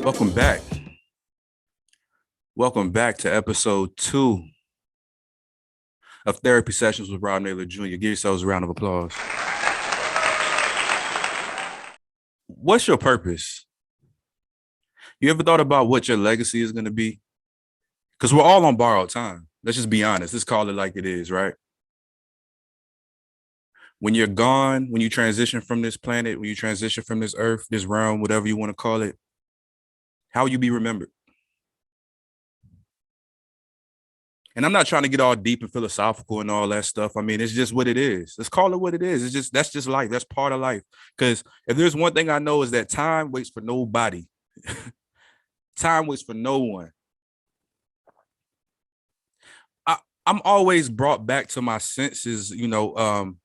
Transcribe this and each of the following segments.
Welcome back. Welcome back to episode 2 of Therapy Sessions with Rob Naylor Jr. Give yourselves a round of applause. What's your purpose? You ever thought about what your legacy is going to be? Because we're all on borrowed time. Let's just be honest. Let's call it like it is, right? When you're gone, when you transition from this planet, when you transition from this earth, this realm, whatever you want to call it, how will you be remembered? And I'm not trying to get all deep and philosophical and all that stuff. I mean, it's just what it is. Let's call it what it is. That's just life. That's part of life. Because if there's one thing I know is that time waits for nobody. Time waits for no one. I'm always brought back to my senses, and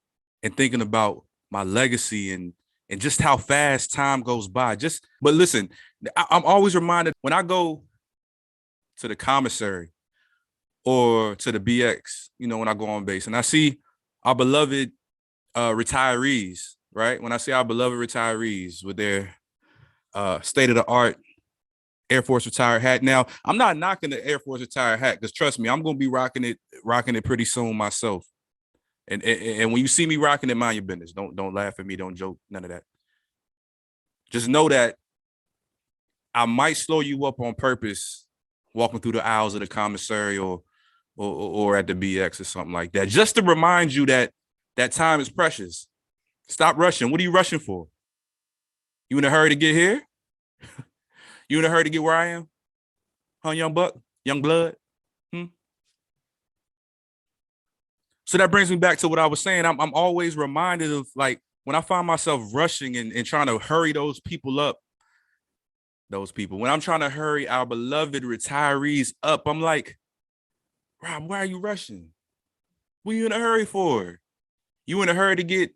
thinking about my legacy and just how fast time goes by. But listen, I'm always reminded when I go to the commissary or to the BX, when I go on base and I see our beloved retirees, right? When I see our beloved retirees with their state-of-the-art Air Force retired hat. Now, I'm not knocking the Air Force retired hat because trust me, I'm going to be rocking it pretty soon myself. And when you see me rocking it, mind your business. Don't laugh at me. Don't joke. None of that. Just know that I might slow you up on purpose walking through the aisles of the commissary or at the BX or something like that, just to remind you that time is precious. Stop rushing. What are you rushing for? You in a hurry to get here? You in a hurry to get where I am? Huh, young buck? Young blood? So that brings me back to what I was saying. I'm always reminded of, like, when I find myself rushing and trying to hurry those people up, when I'm trying to hurry our beloved retirees up, I'm like, Rob, why are you rushing? What are you in a hurry for? You in a hurry to get,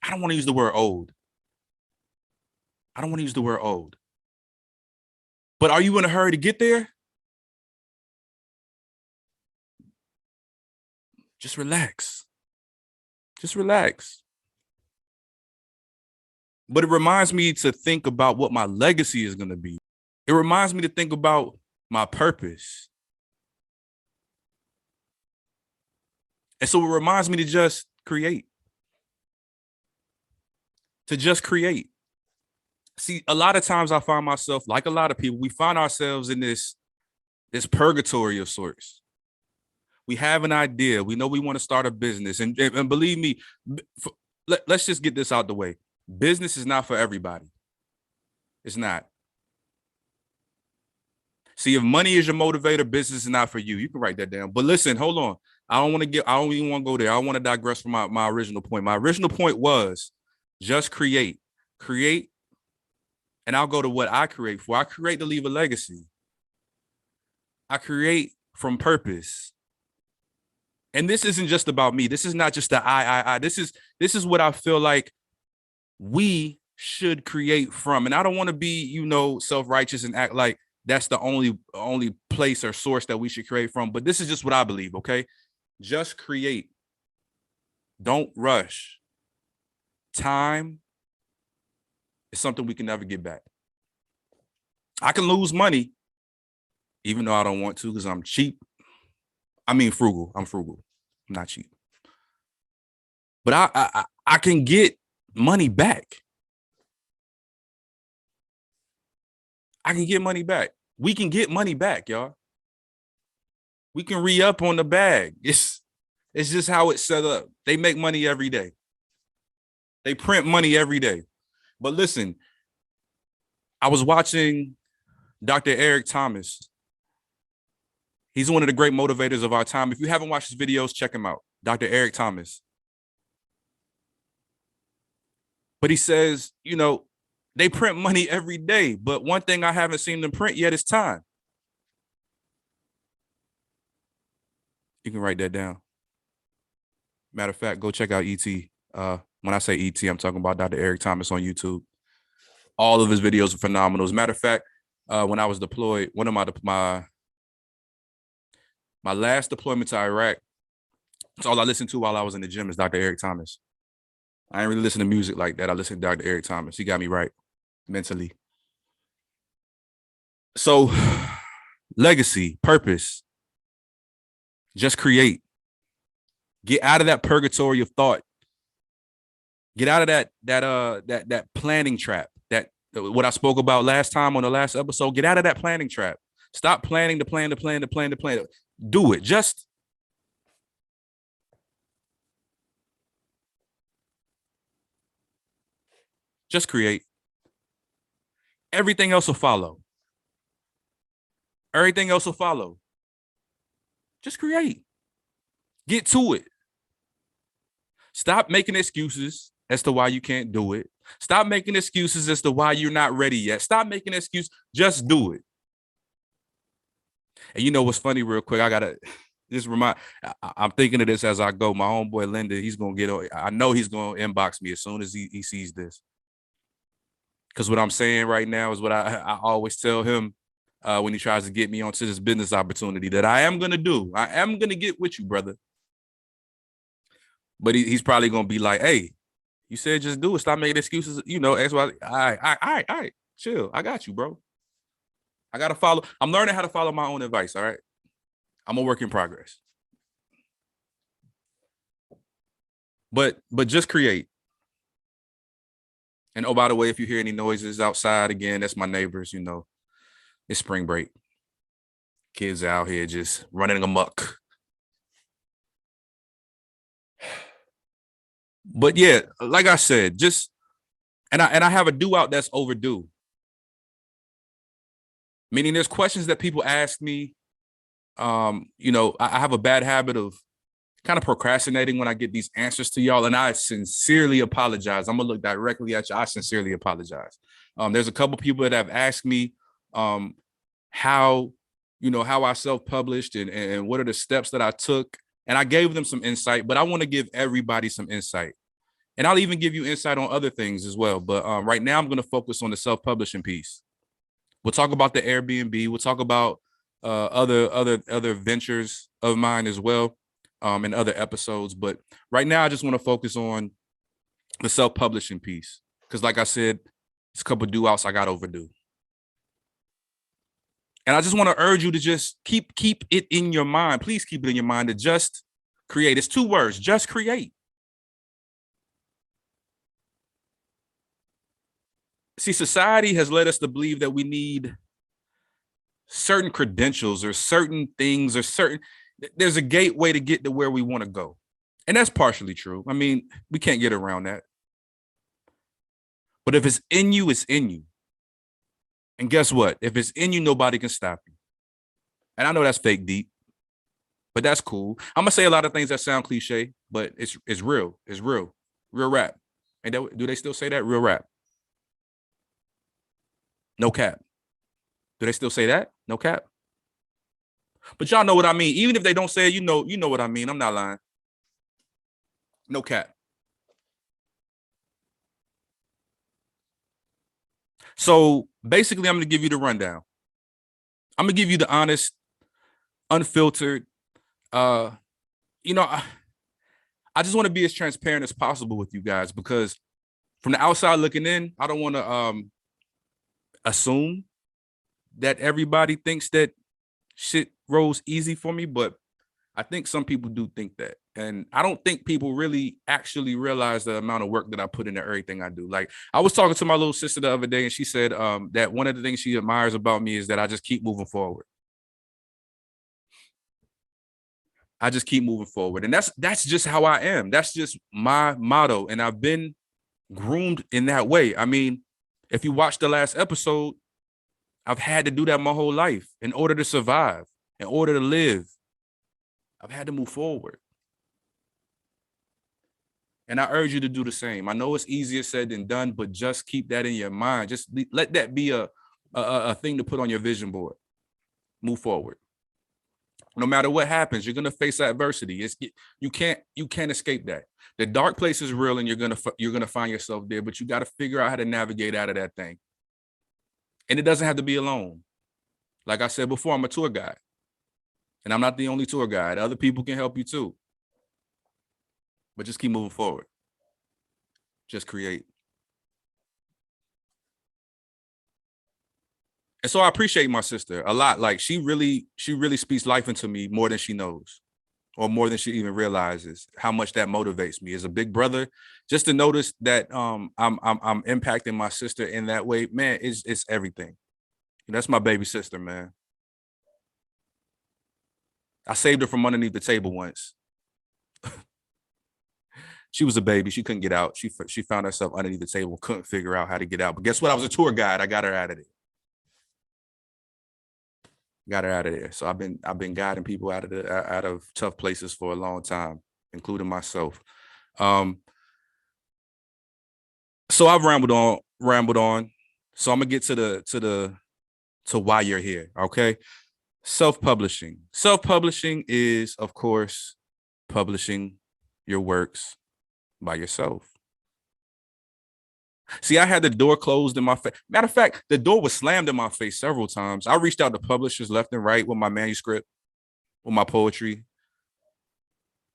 I don't want to use the word old. But are you in a hurry to get there? Just relax. But it reminds me to think about what my legacy is going to be. It reminds me to think about my purpose. And so it reminds me to just create. See, a lot of times I find myself, like a lot of people, we find ourselves in this purgatory of sorts. We have an idea. We know we want to start a business. And believe me, let's just get this out the way. Business is not for everybody. It's not. See, if money is your motivator, business is not for you. You can write that down. But listen, hold on. I don't even want to go there. I want to digress from my original point. My original point was just create. And I'll go to what I create for. I create to leave a legacy. I create from purpose. And this isn't just about me. This is not just the I. This is what I feel like we should create from. And I don't want to be, self-righteous and act like that's the only place or source that we should create from. But this is just what I believe, okay? Just create. Don't rush. Time is something we can never get back. I can lose money, even though I don't want to because I'm cheap. I mean frugal. I'm frugal. I'm not cheap. But I can get money back. I can get money back. We can get money back, y'all. We can re-up on the bag. It's just how it's set up. They make money every day. They print money every day. But listen, I was watching Dr. Eric Thomas. He's one of the great motivators of our time. If you haven't watched his videos, check him out. Dr. Eric Thomas. But he says, they print money every day. But one thing I haven't seen them print yet is time. You can write that down. Matter of fact, go check out E.T. When I say E.T., I'm talking about Dr. Eric Thomas on YouTube. All of his videos are phenomenal. As a matter of fact, when I was deployed, one of my last deployment to Iraq, that's all I listened to while I was in the gym is Dr. Eric Thomas. I didn't really listen to music like that. I listened to Dr. Eric Thomas. He got me right mentally. So, legacy, purpose, just create. Get out of that purgatory of thought. Get out of that planning trap. That what I spoke about last time on the last episode. Get out of that planning trap. Stop planning to plan to plan to plan to plan. Do it. Just create. Everything else will follow. Everything else will follow. Just create. Get to it. Stop making excuses as to why you can't do it. Stop making excuses as to why you're not ready yet. Stop making excuses. Just do it. And you know what's funny, real quick? I gotta just remind. I'm thinking of this as I go. My homeboy Linda, he's gonna get. I know he's gonna inbox me as soon as he sees this. Because what I'm saying right now is what I always tell him when he tries to get me onto this business opportunity that I am gonna do. I am gonna get with you, brother. But he's probably gonna be like, "Hey, you said just do it. Stop making excuses." You know, that's why. All right, chill. I got you, bro. I gotta follow. I'm learning how to follow my own advice. All right, I'm a work in progress. But just create. And oh, by the way, if you hear any noises outside, again, that's my neighbors. You know, it's spring break. Kids out here just running amok. But yeah, like I said, just and I have a do out that's overdue. Meaning there's questions that people ask me. You know, I have a bad habit of kind of procrastinating when I get these answers to y'all, and I sincerely apologize. I'm gonna look directly at you. I sincerely apologize. There's a couple people that have asked me um, how how I self-published and what are the steps that I took, and I gave them some insight. But I want to give everybody some insight, and I'll even give you insight on other things as well. But right now, I'm going to focus on the self-publishing piece. We'll talk about the Airbnb. We'll talk about other ventures of mine as well in other episodes. But right now, I just want to focus on the self-publishing piece because, like I said, it's a couple of do-outs I got overdue. And I just want to urge you to just keep it in your mind. Please keep it in your mind to just create. It's 2 words, just create. See, society has led us to believe that we need certain credentials or certain things or there's a gateway to get to where we want to go. And that's partially true. I mean, we can't get around that. But if it's in you, it's in you. And guess what? If it's in you, nobody can stop you. And I know that's fake deep, but that's cool. I'm gonna say a lot of things that sound cliche, but it's real. It's real. Real rap. And do they still say that? Real rap. No cap. Do they still say that? No cap. But y'all know what I mean. Even if they don't say it, you know what I mean. I'm not lying. No cap. So basically, I'm gonna give you the rundown. I'm gonna give you the honest, unfiltered. Uh, I just want to be as transparent as possible with you guys because from the outside looking in, I don't want to assume that everybody thinks that shit rolls easy for me, but I think some people do think that. And I don't think people really actually realize the amount of work that I put into everything I do. Like I was talking to my little sister the other day and she said that one of the things she admires about me is that I just keep moving forward. I just keep moving forward. And that's just how I am. That's just my motto. And I've been groomed in that way. I mean, if you watch the last episode, I've had to do that my whole life in order to survive, in order to live. I've had to move forward. And I urge you to do the same. I know it's easier said than done, but just keep that in your mind. Just let that be a thing to put on your vision board. Move forward. No matter what happens, you're gonna face adversity. You can't escape that. The dark place is real, and you're gonna find yourself there. But you got to figure out how to navigate out of that thing. And it doesn't have to be alone. Like I said before, I'm a tour guide, and I'm not the only tour guide. Other people can help you too. But just keep moving forward. Just create. And so I appreciate my sister a lot. Like she really speaks life into me more than she knows, or more than she even realizes how much that motivates me as a big brother. Just to notice that I'm impacting my sister in that way, man, it's everything. That's my baby sister, man. I saved her from underneath the table once. She was a baby. She couldn't get out. She found herself underneath the table, couldn't figure out how to get out. But guess what? I was a tour guide. I got her out of there. Got her out of there. So I've been guiding people out of tough places for a long time, including myself. So I've rambled on. So I'm gonna get to why you're here. Okay. Self-publishing. Self-publishing is, of course, publishing your works by yourself. See, I had the door closed in my face. Matter of fact, the door was slammed in my face several times. I reached out to publishers left and right with my manuscript, with my poetry,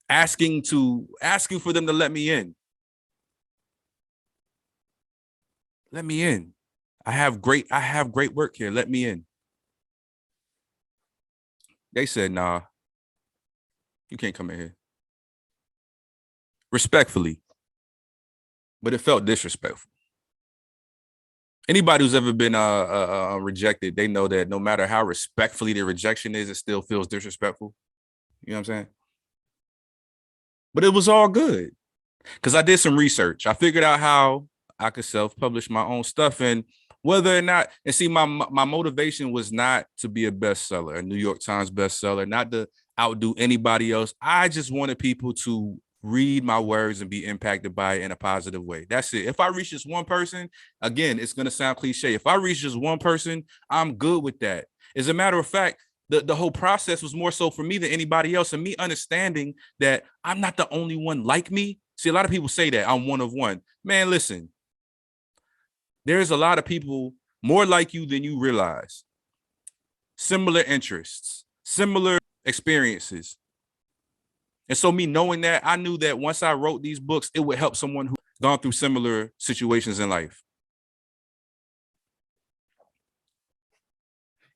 asking for them to let me in. Let me in. I have great work here. Let me in. They said, nah, you can't come in here. Respectfully, but it felt disrespectful. Anybody who's ever been rejected, they know that no matter how respectfully the rejection is, it still feels disrespectful. You know what I'm saying? But it was all good because I did some research. I figured out how I could self-publish my own stuff, and whether or not, and see, my motivation was not to be a bestseller, a New York Times bestseller, not to outdo anybody else. I just wanted people to read my words and be impacted by it in a positive way. That's it. If I reach just one person, again, it's going to sound cliche. If I reach just one person, I'm good with that. As a matter of fact, the whole process was more so for me than anybody else, and me understanding that I'm not the only one like me. See, a lot of people say that I'm one of one. Man, listen, there's a lot of people more like you than you realize. Similar interests, similar experiences. And so me knowing that, I knew that once I wrote these books, it would help someone who's gone through similar situations in life.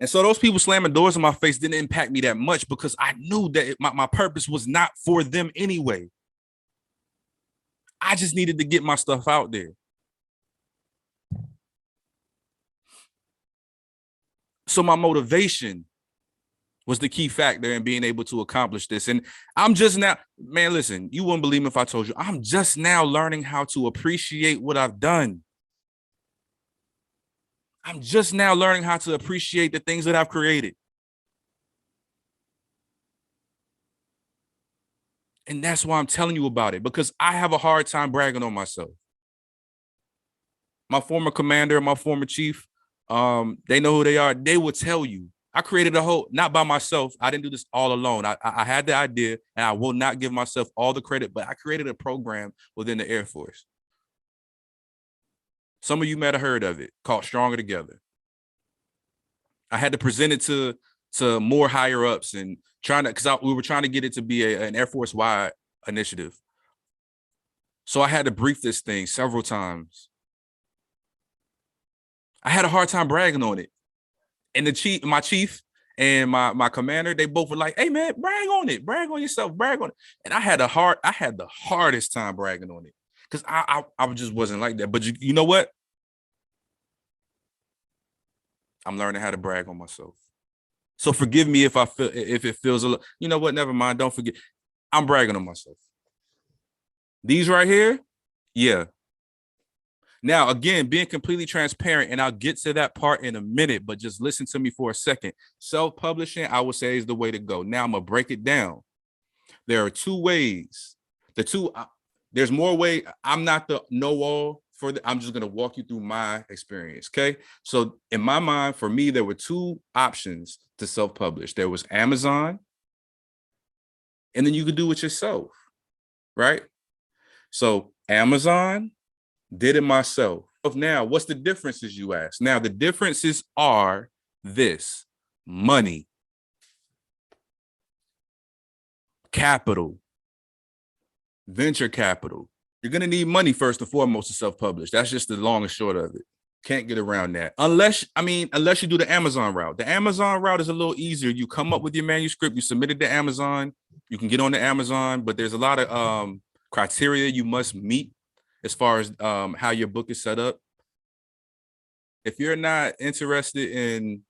And so those people slamming doors in my face didn't impact me that much because I knew that my purpose was not for them anyway. I just needed to get my stuff out there. So my motivation was the key factor in being able to accomplish this. And I'm just now, man, listen, you wouldn't believe me if I told you, I'm just now learning how to appreciate what I've done. I'm just now learning how to appreciate the things that I've created. And that's why I'm telling you about it, because I have a hard time bragging on myself. My former commander, my former chief, they know who they are. They will tell you. I created a whole, not by myself. I didn't do this all alone. I had the idea, and I will not give myself all the credit, but I created a program within the Air Force. Some of you might have heard of it, called Stronger Together. I had to present it to more higher ups and we were trying to get it to be an Air Force wide initiative. So I had to brief this thing several times. I had a hard time bragging on it. And my chief and my commander, they both were like, hey man, brag on it, brag on yourself, brag on it. And I had the hardest time bragging on it because I just wasn't like that. But you know what? I'm learning how to brag on myself. So forgive me if it feels a little, you know what? Never mind. Don't forget. I'm bragging on myself. These right here, yeah. Now, again, being completely transparent, and I'll get to that part in a minute, but just listen to me for a second. Self-publishing, I would say, is the way to go. Now, I'm going to break it down. There are two ways. There's more way. I'm not the know-all for I'm just going to walk you through my experience, okay? So in my mind, for me, there were two options to self-publish. There was Amazon, and then you could do it yourself, right? So Amazon, did it myself. Now, what's the differences, you ask? Now, the differences are this: money, capital, venture capital. You're going to need money first and foremost to self-publish. That's just the long and short of it. Can't get around that. Unless you do the Amazon route. The Amazon route is a little easier. You come up with your manuscript, you submit it to Amazon, you can get on the Amazon, but there's a lot of criteria you must meet as far as how your book is set up. If you're not interested in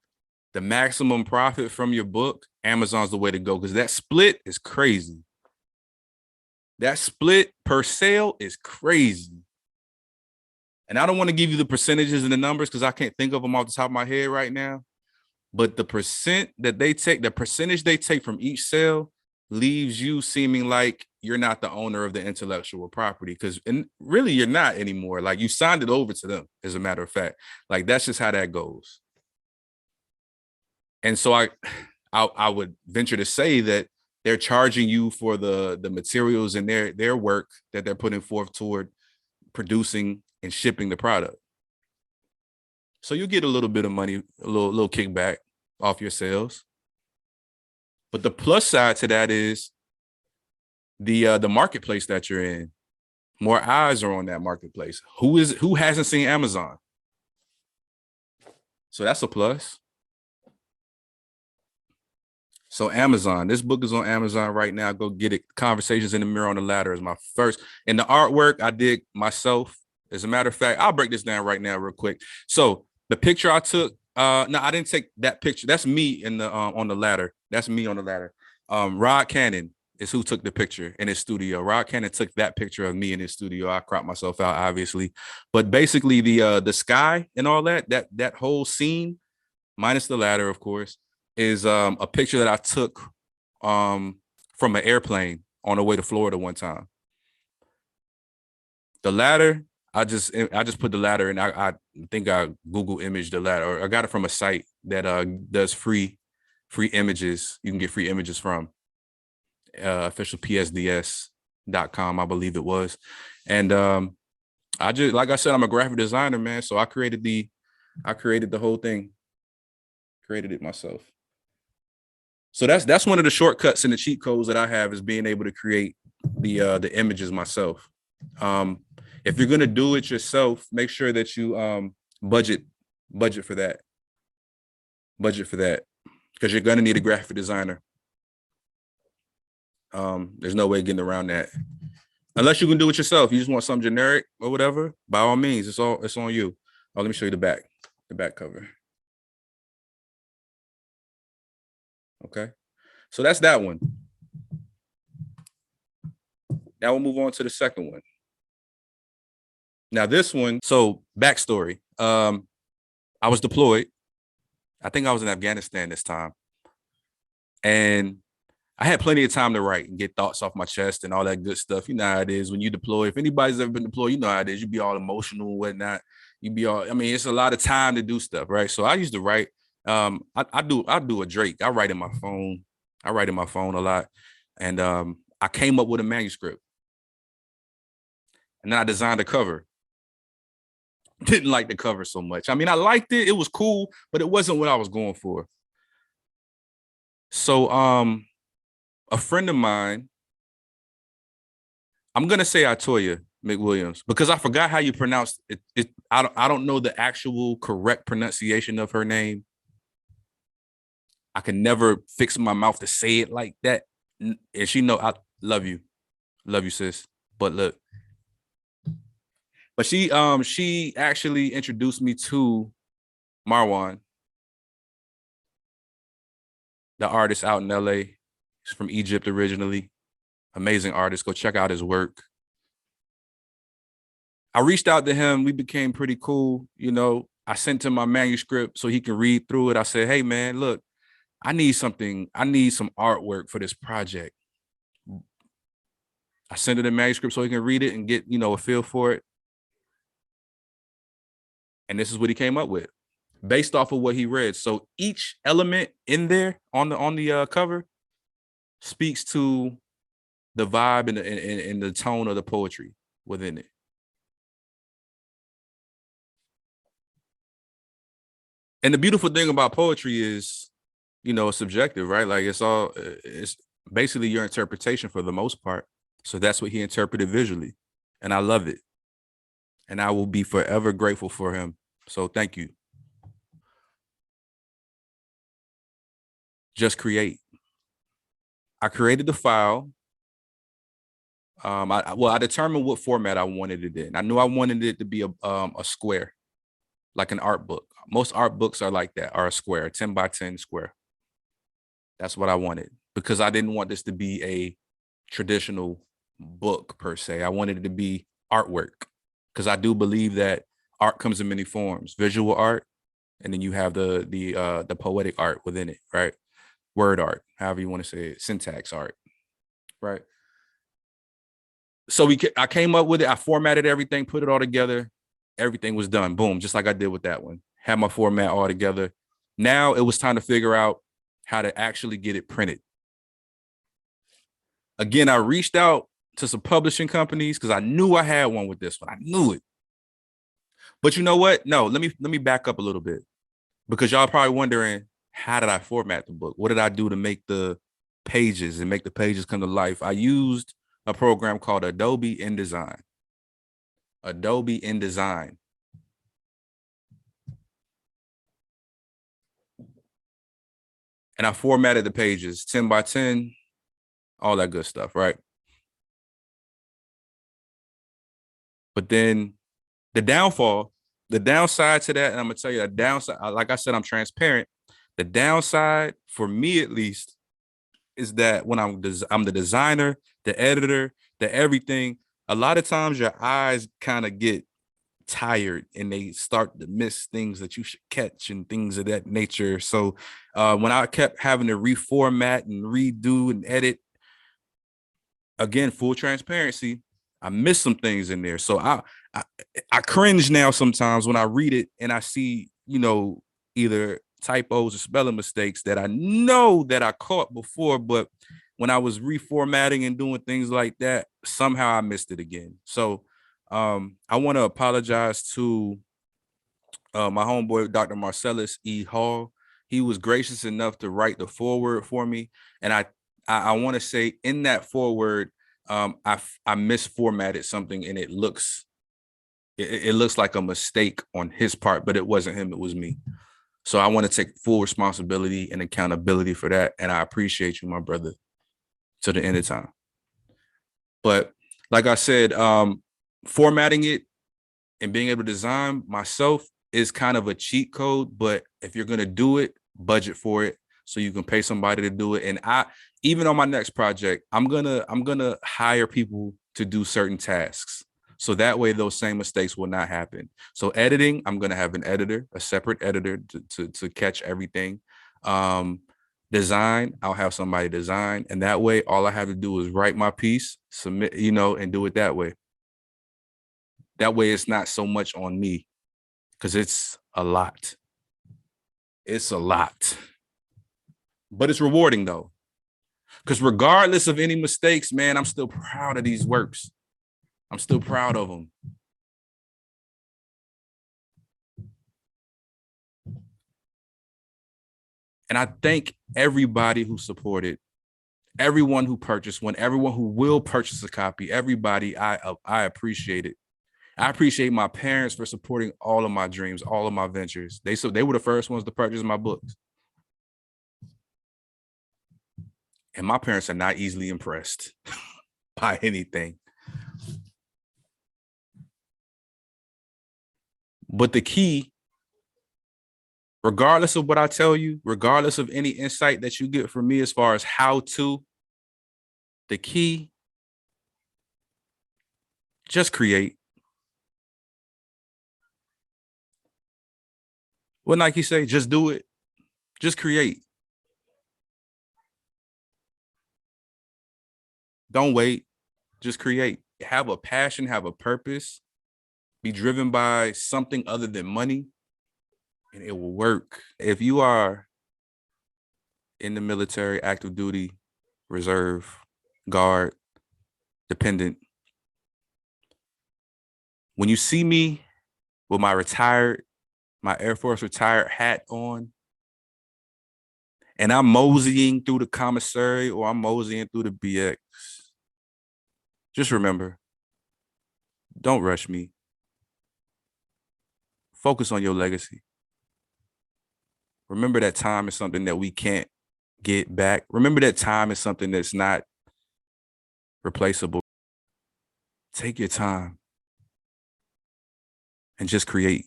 the maximum profit from your book, Amazon's the way to go, because that split is crazy. That split per sale is crazy. And I don't want to give you the percentages and the numbers because I can't think of them off the top of my head right now. But the percentage they take from each sale leaves you seeming like you're not the owner of the intellectual property, because really you're not anymore. Like, you signed it over to them, as a matter of fact. Like, that's just how that goes. And so I would venture to say that they're charging you for the materials and their work that they're putting forth toward producing and shipping the product. So you get a little bit of money, a little kickback off your sales. But the plus side to that is the marketplace that you're in. More eyes are on that marketplace. Who hasn't seen Amazon? So that's a plus. So Amazon, this book is on Amazon right now. Go get it. Conversations in the Mirror on the Ladder is my first. And the artwork I did myself. As a matter of fact, I'll break this down right now real quick. So the picture I took, no, I didn't take that picture. That's me in the on the ladder. That's me on the ladder. Rod Cannon is who took the picture in his studio. Rod Cannon took that picture of me in his studio. I cropped myself out, obviously. But basically the sky and all that whole scene, minus the ladder, of course, is a picture that I took from an airplane on the way to Florida one time. The ladder, I just put the ladder, and I think I Google imaged the ladder, or I got it from a site that does free images. You can get free images from officialpsds.com, I believe it was. And I just, like I said, I'm a graphic designer, man. So I created the whole thing, created it myself. So that's one of the shortcuts and the cheat codes that I have, is being able to create the images myself. If you're gonna do it yourself, make sure that you budget for that. Budget for that, because you're gonna need a graphic designer. There's no way getting around that. Unless you can do it yourself. You just want something generic or whatever, by all means, it's on you. Oh, let me show you the back cover. Okay, so that's that one. Now we'll move on to the second one. Now this one, so backstory. I was deployed. I think I was in Afghanistan this time. And I had plenty of time to write and get thoughts off my chest and all that good stuff. You know how it is when you deploy. If anybody's ever been deployed, you know how it is. You be all emotional and whatnot. It's a lot of time to do stuff, right? So I used to write. I do a Drake. I write in my phone. I write in my phone a lot. And I came up with a manuscript. And then I designed a cover. Didn't like the cover so much. I mean, I liked it. It was cool, but it wasn't what I was going for. So a friend of mine, I'm gonna say Atoya McWilliams, because I forgot how you pronounce it. I don't know the actual correct pronunciation of her name. I can never fix my mouth to say it like that. And she know I love you, sis. But look. But she actually introduced me to Marwan, the artist out in LA. He's from Egypt originally. Amazing artist. Go check out his work. I reached out to him. We became pretty cool. You know, I sent him my manuscript so he can read through it. I said, hey, man, look, I need some artwork for this project. I sent him the manuscript so he can read it and get, a feel for it. And this is what he came up with based off of what he read. So each element in there on the cover speaks to the vibe and the tone of the poetry within it. And the beautiful thing about poetry is, it's subjective, right? Like it's basically your interpretation for the most part. So that's what he interpreted visually. And I love it. And I will be forever grateful for him. So thank you. Just create. I created the file. I determined what format I wanted it in. I knew I wanted it to be a square, like an art book. Most art books are like that, are a square, 10 by 10 square. That's what I wanted because I didn't want this to be a traditional book per se. I wanted it to be artwork because I do believe that art comes in many forms: visual art, and then you have the poetic art within it, right? Word art, however you want to say it, syntax art, right? So I came up with it. I formatted everything, put it all together. Everything was done. Boom, just like I did with that one. Had my format all together. Now it was time to figure out how to actually get it printed. Again, I reached out to some publishing companies because I knew I had one with this one. I knew it. But you know what? No, let me back up a little bit because y'all probably wondering, how did I format the book? What did I do to make the pages and make the pages come to life? I used a program called Adobe InDesign. Adobe InDesign. And I formatted the pages 10 by 10, all that good stuff, right? But then the downside to that, and I'm gonna tell you the downside, like I said, I'm transparent. The downside for me at least is that when I'm the designer, the editor, the everything, a lot of times your eyes kind of get tired and they start to miss things that you should catch and things of that nature. So when I kept having to reformat and redo and edit, again, full transparency, I missed some things in there. So I cringe now sometimes when I read it and I see, either typos or spelling mistakes that I know that I caught before, but when I was reformatting and doing things like that, somehow I missed it again. So I want to apologize to my homeboy, Dr. Marcellus E. Hall. He was gracious enough to write the foreword for me. And I want to say in that foreword, I misformatted something and it looks like a mistake on his part, but it wasn't him, it was me. So I want to take full responsibility and accountability for that. And I appreciate you, my brother, to the end of time. But like I said, formatting it and being able to design myself is kind of a cheat code. But if you're going to do it, budget for it so you can pay somebody to do it. And even on my next project, I'm gonna hire people to do certain tasks. So that way those same mistakes will not happen. So editing, I'm gonna have an editor, a separate editor to catch everything. Design, I'll have somebody design. And that way all I have to do is write my piece, submit, and do it that way. That way it's not so much on me because it's a lot. It's a lot. But it's rewarding though. Because regardless of any mistakes, man, I'm still proud of these works. I'm still proud of them. And I thank everybody who supported, everyone who purchased one, everyone who will purchase a copy, everybody, I appreciate it. I appreciate my parents for supporting all of my dreams, all of my ventures. They were the first ones to purchase my books. And my parents are not easily impressed by anything. But the key, regardless of what I tell you, regardless of any insight that you get from me as far as how to, the key, just create. What Nike say? Just do it. Just create. Don't wait. Just create. Have a passion, have a purpose, be driven by something other than money, and it will work. If you are in the military, active duty, reserve, guard, dependent, when you see me with my Air Force retired hat on, and I'm moseying through the commissary or I'm moseying through the BX, just remember, don't rush me. Focus on your legacy. Remember that time is something that we can't get back. Remember that time is something that's not replaceable. Take your time and just create.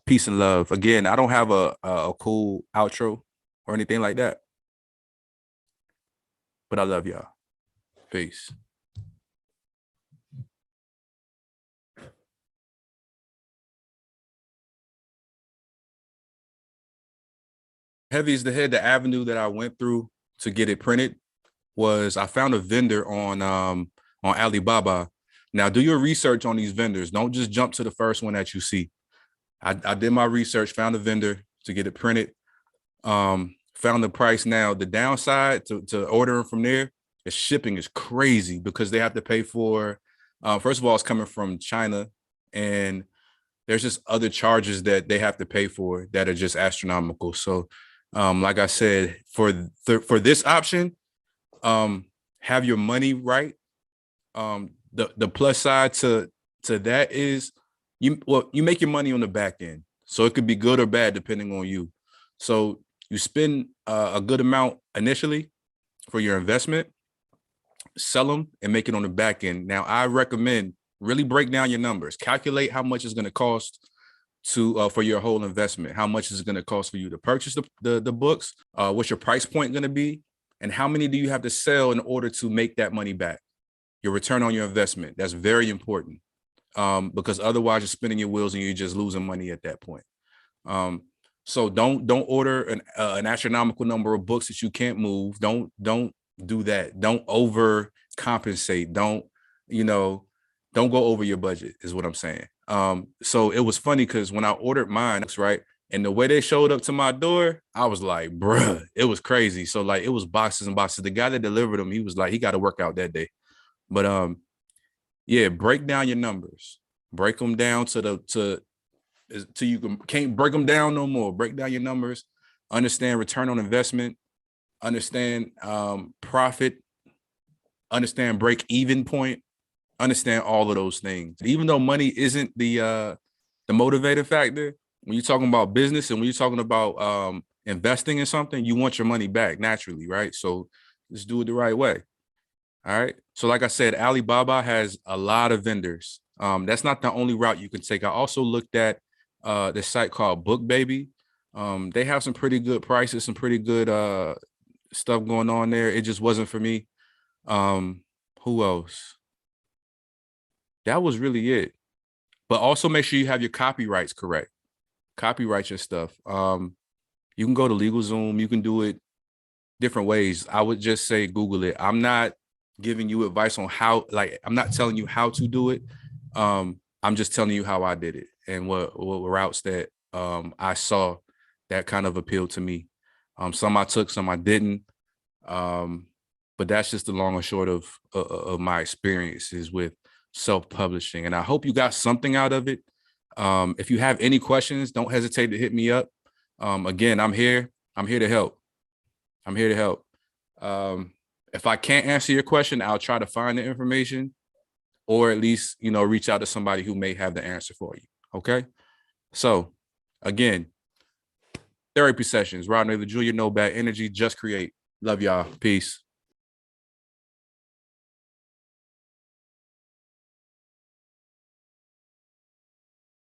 Peace and love. Again, I don't have a cool outro or anything like that, but I love y'all. Peace. Heavy is the head. The avenue that I went through to get it printed was I found a vendor on Alibaba. Now, do your research on these vendors. Don't just jump to the first one that you see. I did my research, found a vendor to get it printed, found the price. Now, the downside to ordering from there is shipping is crazy because they have to pay for, first of all, it's coming from China, and there's just other charges that they have to pay for that are just astronomical. So, like I said, for this option, have your money right. The plus side to that is you make your money on the back end, so it could be good or bad depending on you. So you spend a good amount initially for your investment, sell them, and make it on the back end. Now, I recommend really break down your numbers, calculate how much it's going to cost to for your whole investment. How much is it going to cost for you to purchase the books? What's your price point going to be? And how many do you have to sell in order to make that money back? Your return on your investment. That's very important, because otherwise you're spinning your wheels and you're just losing money at that point. So don't order an astronomical number of books that you can't move. Don't do that. Don't overcompensate. Don't go over your budget is what I'm saying. So it was funny because when I ordered mine, right, and the way they showed up to my door, I was like, bruh, it was crazy. So like it was boxes and boxes. The guy that delivered them, he was like, he got to work out that day. But yeah, break down your numbers. Break them down till you can't break them down no more. Break down your numbers. Understand return on investment. Understand profit. Understand break even point. Understand all of those things. Even though money isn't the motivating factor, when you're talking about business and when you're talking about investing in something, you want your money back naturally, right? So just do it the right way. All right. So like I said, Alibaba has a lot of vendors. That's not the only route you can take. I also looked at this site called BookBaby. They have some pretty good prices, some pretty good stuff going on there. It just wasn't for me. Who else? That was really it. But also make sure you have your copyrights correct. Copyright your stuff. You can go to LegalZoom. You can do it different ways. I would just say Google it. I'm not giving you advice on how, like, I'm not telling you how to do it. I'm just telling you how I did it and what routes that I saw that kind of appealed to me. Some I took, some I didn't. But that's just the long and short of my experiences with self-publishing. And I hope you got something out of it. If you have any questions, don't hesitate to hit me up. Again, I'm here. I'm here to help. I'm here to help. If I can't answer your question, I'll try to find the information or at least, reach out to somebody who may have the answer for you. Okay. So again, therapy sessions, Rod Naylor Jr., No Bad Energy, just create. Love y'all. Peace.